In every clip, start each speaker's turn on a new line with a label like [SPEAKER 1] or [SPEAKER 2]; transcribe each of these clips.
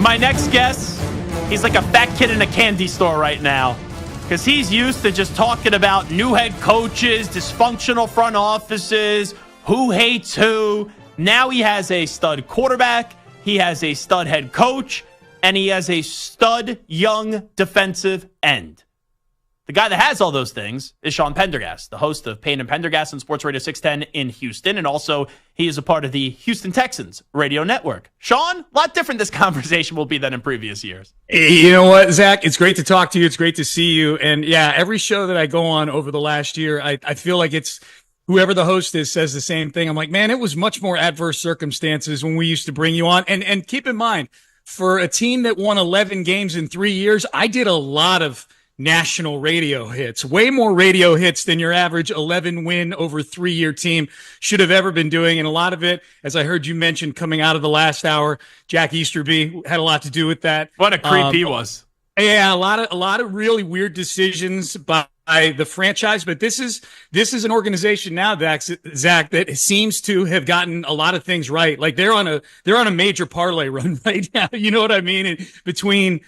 [SPEAKER 1] My next guest, he's like a fat kid in a candy store right now because he's used to just talking about new head coaches, dysfunctional front offices, who hates who. Now he has a stud quarterback, he has a stud head coach, and he has a stud young defensive end. The guy that has all those things is Sean Pendergast, the host of Payne and Pendergast on Sports Radio 610 in Houston, and also he is a part of the Houston Texans radio network. Sean, a lot different this conversation will be than in previous years.
[SPEAKER 2] You know what, Zach? It's great to talk to you. It's great to see you. And yeah, every show that I go on over the last year, I feel like it's whoever the host is says the same thing. I'm like, man, it was much more adverse circumstances when we used to bring you on. And keep in mind, for a team that won 11 games in 3 years, I did a lot of national radio hits, way more radio hits than your average 11 win over 3-year team should have ever been doing. And a lot of it, as I heard you mention coming out of the last hour, Jack Easterby had a lot to do with that.
[SPEAKER 1] What a creep he was.
[SPEAKER 2] Yeah, a lot of really weird decisions by the franchise, but this is an organization now, Zach, that seems to have gotten a lot of things right. Like they're on a major parlay run right now. You know what I mean? And between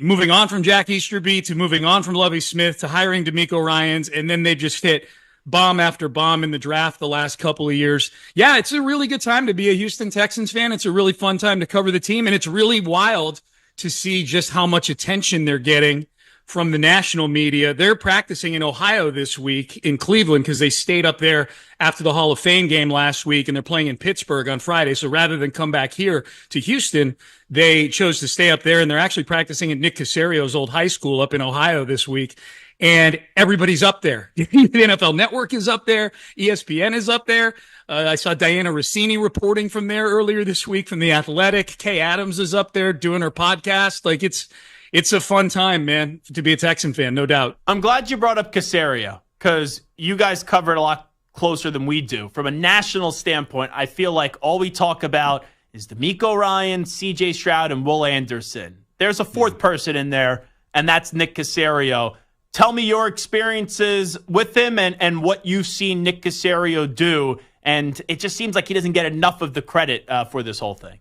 [SPEAKER 2] moving on from Jack Easterby to moving on from Lovie Smith to hiring DeMeco Ryans, and then they just hit bomb after bomb in the draft the last couple of years. Yeah, it's a really good time to be a Houston Texans fan. It's a really fun time to cover the team, and it's really wild to see just how much attention they're getting from the national media. They're practicing in Ohio this week in Cleveland because they stayed up there after the Hall of Fame game last week, and they're playing in Pittsburgh on Friday. So rather than come back here to Houston, they chose to stay up there, and they're actually practicing at Nick Casario's old high school up in Ohio this week. And everybody's up there. The NFL Network is up there. ESPN is up there. I saw Diana Rossini reporting from there earlier this week from The Athletic. Kay Adams is up there doing her podcast. Like it's a fun time, man, to be a Texan fan, no doubt.
[SPEAKER 1] I'm glad you brought up Caserio because you guys cover it a lot closer than we do. From a national standpoint, I feel like all we talk about is DeMeco Ryan, CJ Stroud, and Will Anderson. There's a fourth person in there, and that's Nick Caserio. Tell me your experiences with him and what you've seen Nick Caserio do. And it just seems like he doesn't get enough of the credit for this whole thing.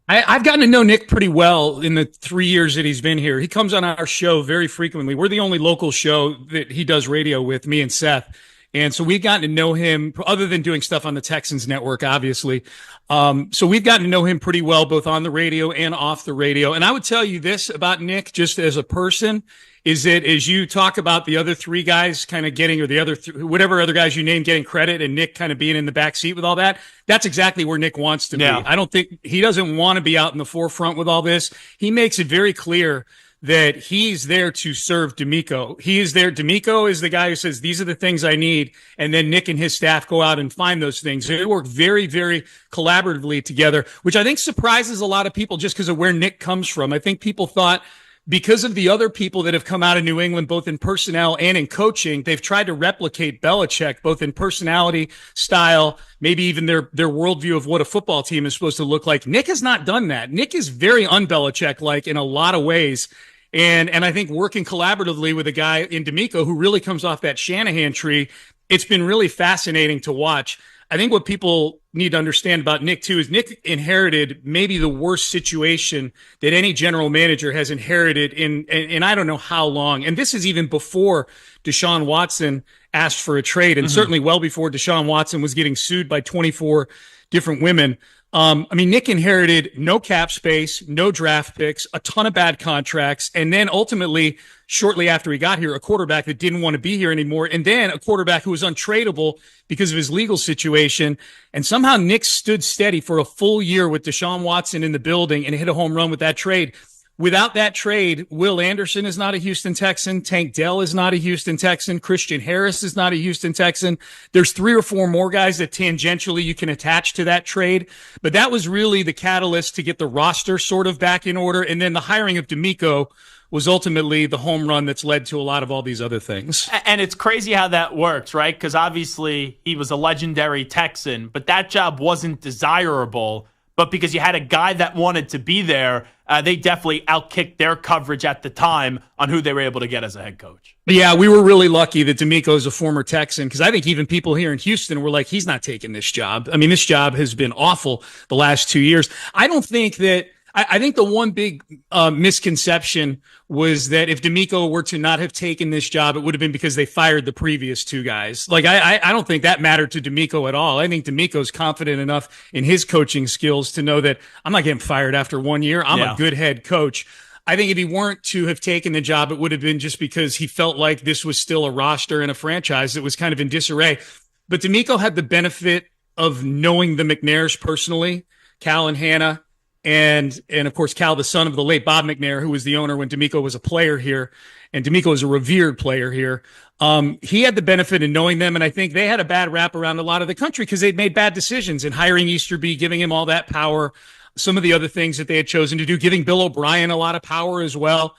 [SPEAKER 2] I've gotten to know Nick pretty well in the 3 years that he's been here. He comes on our show very frequently. We're the only local show that he does radio with, me and Seth. And so we've gotten to know him, other than doing stuff on the Texans network, obviously. So we've gotten to know him pretty well, both on the radio and off the radio. And I would tell you this about Nick, just as a person, is that as you talk about the other three guys kind of getting, or the other, whatever other guys you name getting credit, and Nick kind of being in the back seat with all that, that's exactly where Nick wants to be. I don't think he doesn't want to be out in the forefront with all this. He makes it very clear that he's there to serve DeMeco. He is there. DeMeco is the guy who says, these are the things I need. And then Nick and his staff go out and find those things. They work very, very collaboratively together, which I think surprises a lot of people just because of where Nick comes from. I think people thought because of the other people that have come out of New England, both in personnel and in coaching, they've tried to replicate Belichick, both in personality, style, maybe even their worldview of what a football team is supposed to look like. Nick has not done that. Nick is very un-Belichick-like in a lot of ways. And I think working collaboratively with a guy in DeMeco who really comes off that Shanahan tree, it's been really fascinating to watch. I think what people need to understand about Nick, too, is Nick inherited maybe the worst situation that any general manager has inherited in I don't know how long. And this is even before Deshaun Watson asked for a trade, and certainly well before Deshaun Watson was getting sued by 24 different women. Nick inherited no cap space, no draft picks, a ton of bad contracts, and then ultimately, shortly after he got here, a quarterback that didn't want to be here anymore, and then a quarterback who was untradeable because of his legal situation. And somehow Nick stood steady for a full year with Deshaun Watson in the building and hit a home run with that trade. Without that trade, Will Anderson is not a Houston Texan. Tank Dell is not a Houston Texan. Christian Harris is not a Houston Texan. There's 3 or 4 more guys that tangentially you can attach to that trade. But that was really the catalyst to get the roster sort of back in order. And then the hiring of DeMeco was ultimately the home run that's led to a lot of all these other things.
[SPEAKER 1] And it's crazy how that works, right? Because obviously he was a legendary Texan, but that job wasn't desirable. But because you had a guy that wanted to be there, they definitely outkicked their coverage at the time on who they were able to get as a head coach.
[SPEAKER 2] Yeah, we were really lucky that DeMeco is a former Texan, because I think even people here in Houston were like, he's not taking this job. I mean, this job has been awful the last 2 years. I don't think that I think the one big misconception was that if D'Amico were to not have taken this job, it would have been because they fired the previous two guys. Like, I don't think that mattered to D'Amico at all. I think D'Amico's confident enough in his coaching skills to know that I'm not getting fired after 1 year. I'm a good head coach. I think if he weren't to have taken the job, it would have been just because he felt like this was still a roster and a franchise that was kind of in disarray. But D'Amico had the benefit of knowing the McNairs personally, Cal and Hannah, and of course, Cal, the son of the late Bob McNair, who was the owner when D'Amico was a player here, and D'Amico is a revered player here. He had the benefit of knowing them, and I think they had a bad rap around a lot of the country because they'd made bad decisions in hiring Easterby, giving him all that power, some of the other things that they had chosen to do, giving Bill O'Brien a lot of power as well.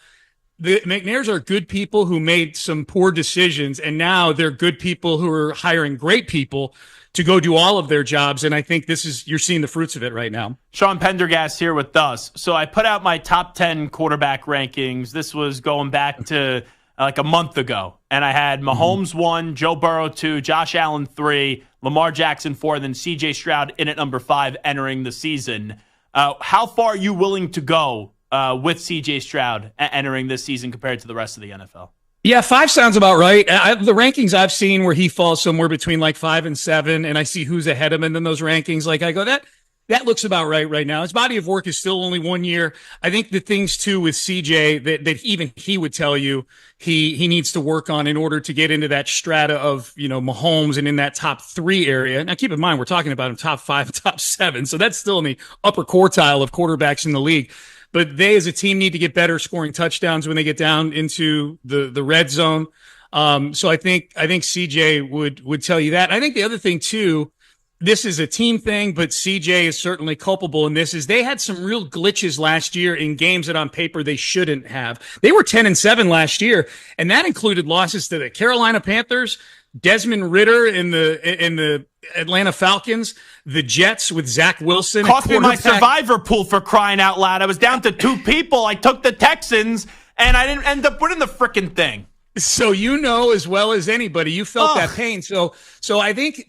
[SPEAKER 2] The McNairs are good people who made some poor decisions, and now they're good people who are hiring great people to go do all of their jobs. And I think you're seeing the fruits of it right now.
[SPEAKER 1] Sean Pendergast here with us. So I put out my top 10 quarterback rankings. This was going back to like a month ago. And I had Mahomes 1, Joe Burrow 2, Josh Allen 3, Lamar Jackson 4, then CJ Stroud in at number 5 entering the season. How far are you willing to go with CJ Stroud entering this season compared to the rest of the NFL?
[SPEAKER 2] Yeah, 5 sounds about right. The rankings I've seen where he falls somewhere between like 5 and 7, and I see who's ahead of him in those rankings. Like I go, that looks about right now. His body of work is still only 1 year. I think the things too with CJ that even he would tell you he needs to work on in order to get into that strata of, Mahomes and in that top 3 area. Now keep in mind, we're talking about him top 5, top 7. So that's still in the upper quartile of quarterbacks in the league. But they as a team need to get better scoring touchdowns when they get down into the red zone. So I think CJ would tell you that. I think the other thing too, this is a team thing, but CJ is certainly culpable in this, is they had some real glitches last year in games that on paper they shouldn't have. They were 10-7 last year, and that included losses to the Carolina Panthers, Desmond Ridder in the Atlanta Falcons, the Jets with Zach Wilson.
[SPEAKER 1] Cost me my survivor pool, for crying out loud. I was down to 2 people. I took the Texans, and I didn't end up winning the frickin' thing.
[SPEAKER 2] So as well as anybody, you felt that pain. So I think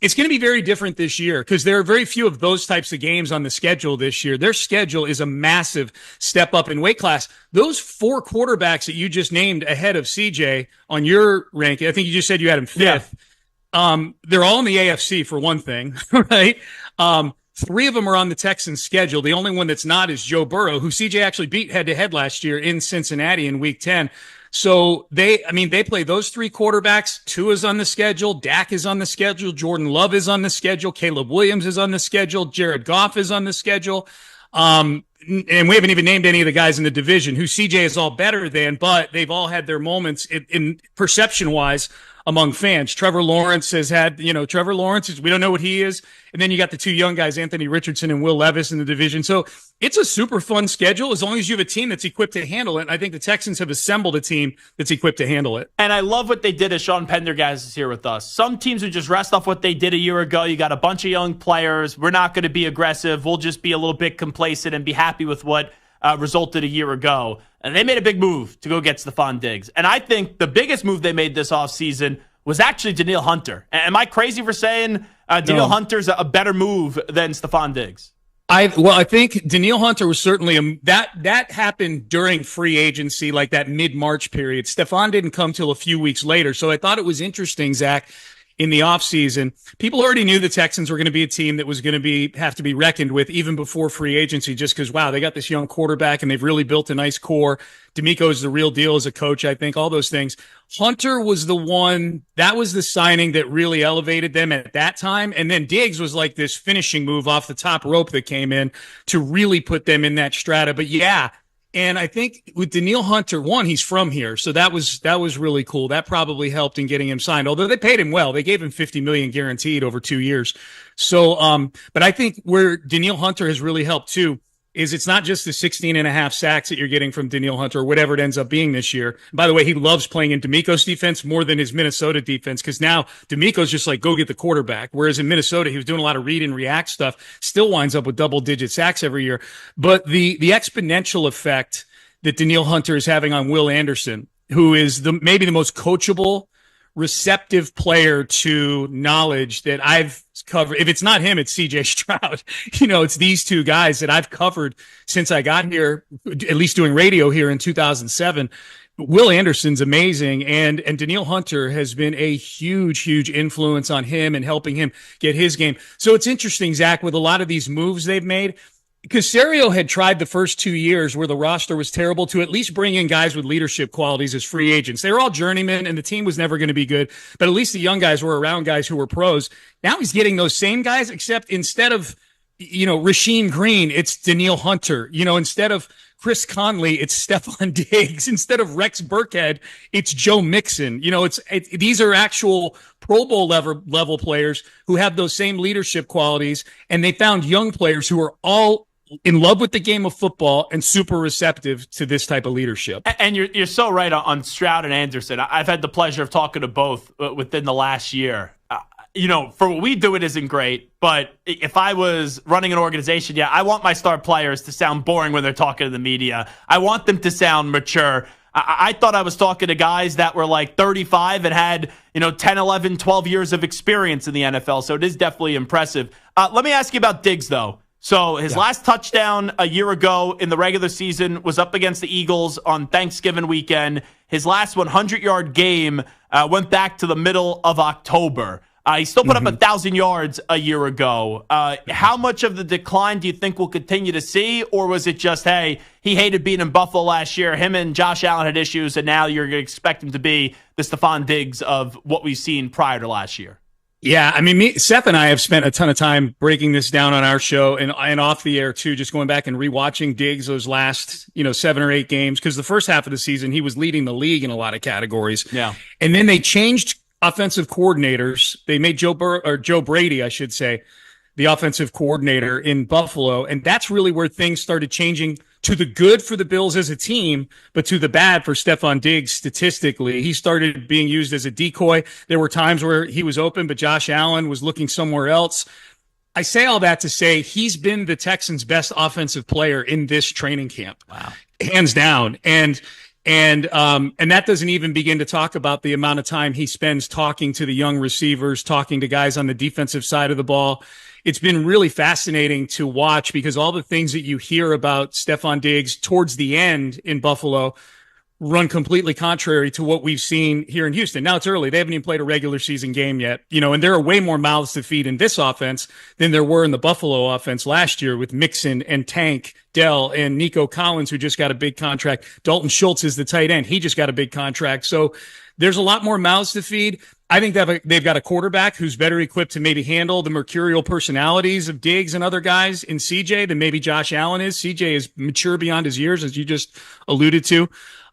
[SPEAKER 2] it's going to be very different this year because there are very few of those types of games on the schedule this year. Their schedule is a massive step up in weight class. Those 4 quarterbacks that you just named ahead of CJ on your ranking, I think you just said you had him 5th. Yeah. They're all in the AFC for one thing, right? 3 of them are on the Texans schedule. The only one that's not is Joe Burrow, who CJ actually beat head to head last year in Cincinnati in week 10. So they play those 3 quarterbacks. Tua's on the schedule. Dak is on the schedule. Jordan Love is on the schedule. Caleb Williams is on the schedule. Jared Goff is on the schedule. And we haven't even named any of the guys in the division who CJ is all better than, but they've all had their moments in perception wise among fans. Trevor Lawrence has had, we don't know what he is. And then you got the 2 young guys, Anthony Richardson and Will Levis in the division. So it's a super fun schedule as long as you have a team that's equipped to handle it. And I think the Texans have assembled a team that's equipped to handle it.
[SPEAKER 1] And I love what they did as Sean Pendergast is here with us. Some teams would just rest off what they did a year ago. You got a bunch of young players. We're not going to be aggressive. We'll just be a little bit complacent and be happy with what resulted a year ago. And they made a big move to go get Stefon Diggs. And I think the biggest move they made this offseason was actually Danielle Hunter. Am I crazy for saying Danielle Hunter's a better move than Stefon Diggs?
[SPEAKER 2] I think Danielle Hunter was certainly that happened during free agency, like that mid-March period. Stefon didn't come till a few weeks later. So I thought it was interesting, Zach, in the offseason. People already knew the Texans were going to be a team that was going to have to be reckoned with even before free agency, just because, wow, they got this young quarterback and they've really built a nice core. D'Amico is the real deal as a coach, I think, all those things. Hunter was the one, that was the signing that really elevated them at that time. And then Diggs was like this finishing move off the top rope that came in to really put them in that strata. But yeah, and I think with Danielle Hunter, one, he's from here. So that was really cool. That probably helped in getting him signed, although they paid him well. They gave him $50 million guaranteed over 2 years. So, but I think where Danielle Hunter has really helped too is it's not just the 16.5 sacks that you're getting from Danielle Hunter or whatever it ends up being this year. By the way, he loves playing in D'Amico's defense more than his Minnesota defense because now D'Amico's just like, go get the quarterback. Whereas in Minnesota, he was doing a lot of read and react stuff, still winds up with double-digit sacks every year. But the exponential effect that Danielle Hunter is having on Will Anderson, who is maybe the most coachable receptive player to knowledge that I've covered. If it's not him, it's CJ Stroud. It's these two guys that I've covered since I got here, at least doing radio here in 2007. Will Anderson's amazing, and Danielle Hunter has been a huge influence on him and helping him get his game. So it's interesting, Zach, with a lot of these moves they've made. Caserio had tried the first 2 years where the roster was terrible to at least bring in guys with leadership qualities as free agents. They were all journeymen and the team was never going to be good, but at least the young guys were around guys who were pros. Now he's getting those same guys, except instead of, Rasheem Green, it's Danielle Hunter. Instead of Chris Conley, it's Stefon Diggs. Instead of Rex Burkhead, it's Joe Mixon. These are actual Pro Bowl level players who have those same leadership qualities, and they found young players who are all in love with the game of football and super receptive to this type of leadership.
[SPEAKER 1] And you're so right on Stroud and Anderson. I've had the pleasure of talking to both within the last year. For what we do, it isn't great, but if I was running an organization, I want my star players to sound boring when they're talking to the media. I want them to sound mature. I thought I was talking to guys that were like 35 and had, 10, 11, 12 years of experience in the NFL, so it is definitely impressive. Let me ask you about Diggs, though. So his last touchdown a year ago in the regular season was up against the Eagles on Thanksgiving weekend. His last 100-yard game went back to the middle of October. He still put up 1,000 yards a year ago. How much of the decline do you think we'll continue to see? Or was it just, hey, he hated being in Buffalo last year, him and Josh Allen had issues, and now you're going to expect him to be the Stefon Diggs of what we've seen prior to last year?
[SPEAKER 2] Yeah, I mean, Seth and I have spent a ton of time breaking this down on our show and off the air too, just going back and rewatching Diggs those last, 7 or 8 games, because the first half of the season he was leading the league in a lot of categories.
[SPEAKER 1] Yeah,
[SPEAKER 2] and then they changed offensive coordinators. They made Joe Brady, I should say, the offensive coordinator in Buffalo, and that's really where things started changing to the good for the Bills as a team, but to the bad for Stefon Diggs statistically. He started being used as a decoy. There were times where he was open, but Josh Allen was looking somewhere else. I say all that to say he's been the Texans' best offensive player in this training camp.
[SPEAKER 1] Wow.
[SPEAKER 2] Hands down. And that doesn't even begin to talk about the amount of time he spends talking to the young receivers, talking to guys on the defensive side of the ball. It's been really fascinating to watch because all the things that you hear about Stefon Diggs towards the end in Buffalo run completely contrary to what we've seen here in Houston. Now it's early. They haven't even played a regular season game yet, and there are way more mouths to feed in this offense than there were in the Buffalo offense last year with Mixon and Tank, Dell, and Nico Collins, who just got a big contract. Dalton Schultz is the tight end. He just got a big contract. So there's a lot more mouths to feed. I think they've got a quarterback who's better equipped to maybe handle the mercurial personalities of Diggs and other guys in CJ than maybe Josh Allen is. CJ is mature beyond his years, as you just alluded to.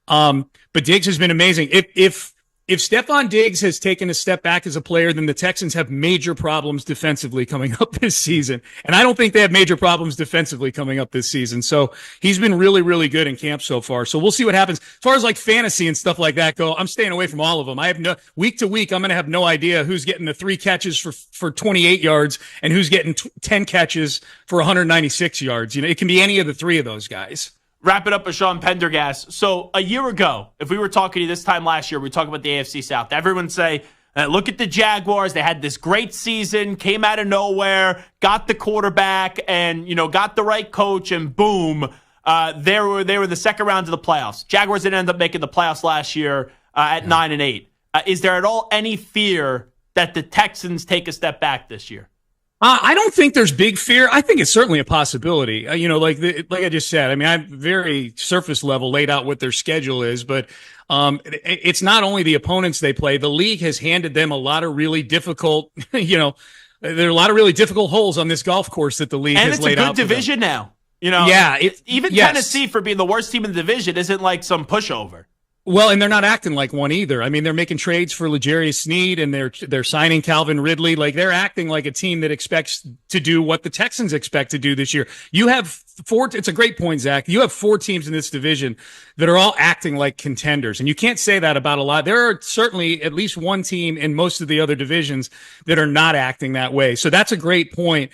[SPEAKER 2] But Diggs has been amazing. If Stefon Diggs has taken a step back as a player, then the Texans have major problems defensively coming up this season. And I don't think they have major problems defensively coming up this season. So he's been really, really good in camp so far. So we'll see what happens. As far as like fantasy and stuff like that go, I'm staying away from all of them. I have week to week, I'm going to have no idea who's getting the 3 catches for 28 yards and who's getting 10 catches for 196 yards. It can be any of the 3 of those guys.
[SPEAKER 1] Wrap it up with Sean Pendergast. So a year ago, if we were talking to you this time last year, we were talking about the AFC South. Everyone say, look at the Jaguars. They had this great season, came out of nowhere, got the quarterback, and got the right coach, and boom, they were the second round of the playoffs. Jaguars didn't end up making the playoffs last year at 9-8. Is there at all any fear that the Texans take a step back this year?
[SPEAKER 2] I don't think there's big fear. I think it's certainly a possibility. Like I just said, I mean, I'm very surface level laid out what their schedule is, but it's not only the opponents they play. The league has handed them a lot of really difficult, there are a lot of really difficult holes on this golf course that the league has laid out.
[SPEAKER 1] And it's a good division now.
[SPEAKER 2] Yeah,
[SPEAKER 1] even Tennessee, for being the worst team in the division, isn't like some pushover.
[SPEAKER 2] Well, and they're not acting like one either. I mean, they're making trades for L'Jarius Sneed and they're signing Calvin Ridley. Like, they're acting like a team that expects to do what the Texans expect to do this year. You have it's a great point, Zach. You have 4 teams in this division that are all acting like contenders. And you can't say that about a lot. There are certainly at least one team in most of the other divisions that are not acting that way. So that's a great point.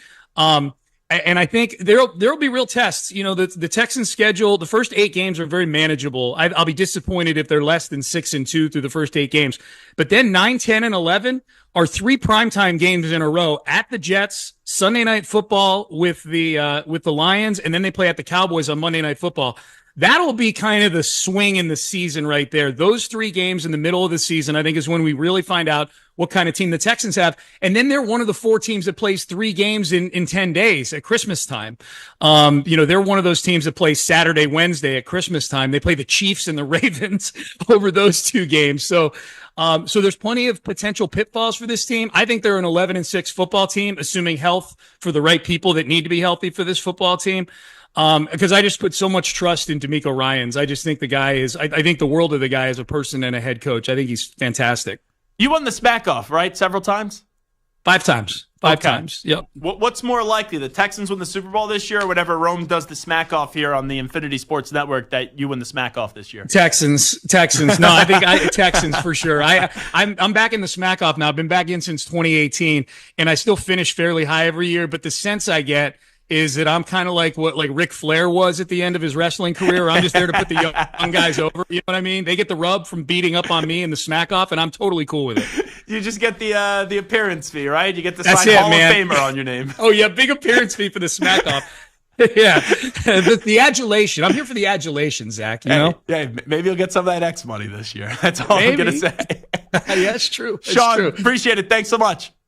[SPEAKER 2] And I think there'll be real tests. You know, the Texans schedule, the first 8 games are very manageable. I'll be disappointed if they're less than 6-2 through the first 8 games. But then 9, 10, and 11 are 3 primetime games in a row at the Jets, Sunday Night Football with the Lions, and then they play at the Cowboys on Monday Night Football. That'll be kind of the swing in the season right there. Those 3 games in the middle of the season, I think, is when we really find out what kind of team the Texans have. And then they're one of the 4 teams that plays 3 games in 10 days at Christmas time. You know, they're one of those teams that plays Saturday, Wednesday at Christmas time. They play the Chiefs and the Ravens over those 2 games. So there's plenty of potential pitfalls for this team. I think they're an 11-6 football team, assuming health for the right people that need to be healthy for this football team. Because I just put so much trust in DeMeco Ryans. I just think the guy is, I think the world of the guy as a person and a head coach. I think he's fantastic.
[SPEAKER 1] You won the smack off, right? Several times?
[SPEAKER 2] 5 times. 5 times. Yep.
[SPEAKER 1] What's more likely, the Texans win the Super Bowl this year, or whenever Rome does the smack off here on the Infinity Sports Network, that you win the smack off this year?
[SPEAKER 2] Texans. No, I think Texans for sure. I'm back in the smack off now. I've been back in since 2018, and I still finish fairly high every year. But the sense I get is that I'm kind of like what Ric Flair was at the end of his wrestling career. I'm just there to put the young guys over. You know what I mean? They get the rub from beating up on me in the smack off, and I'm totally cool with it.
[SPEAKER 1] You just get the appearance fee, right? You get the signed Hall of Famer on your name.
[SPEAKER 2] Oh yeah, big appearance fee for the smack off. Yeah, the adulation. I'm here for the adulation, Zach. You know?
[SPEAKER 1] Yeah, maybe you'll get some of that X money this year. That's all I'm gonna say.
[SPEAKER 2] Yeah, it's true.
[SPEAKER 1] Sean, appreciate it. Thanks so much.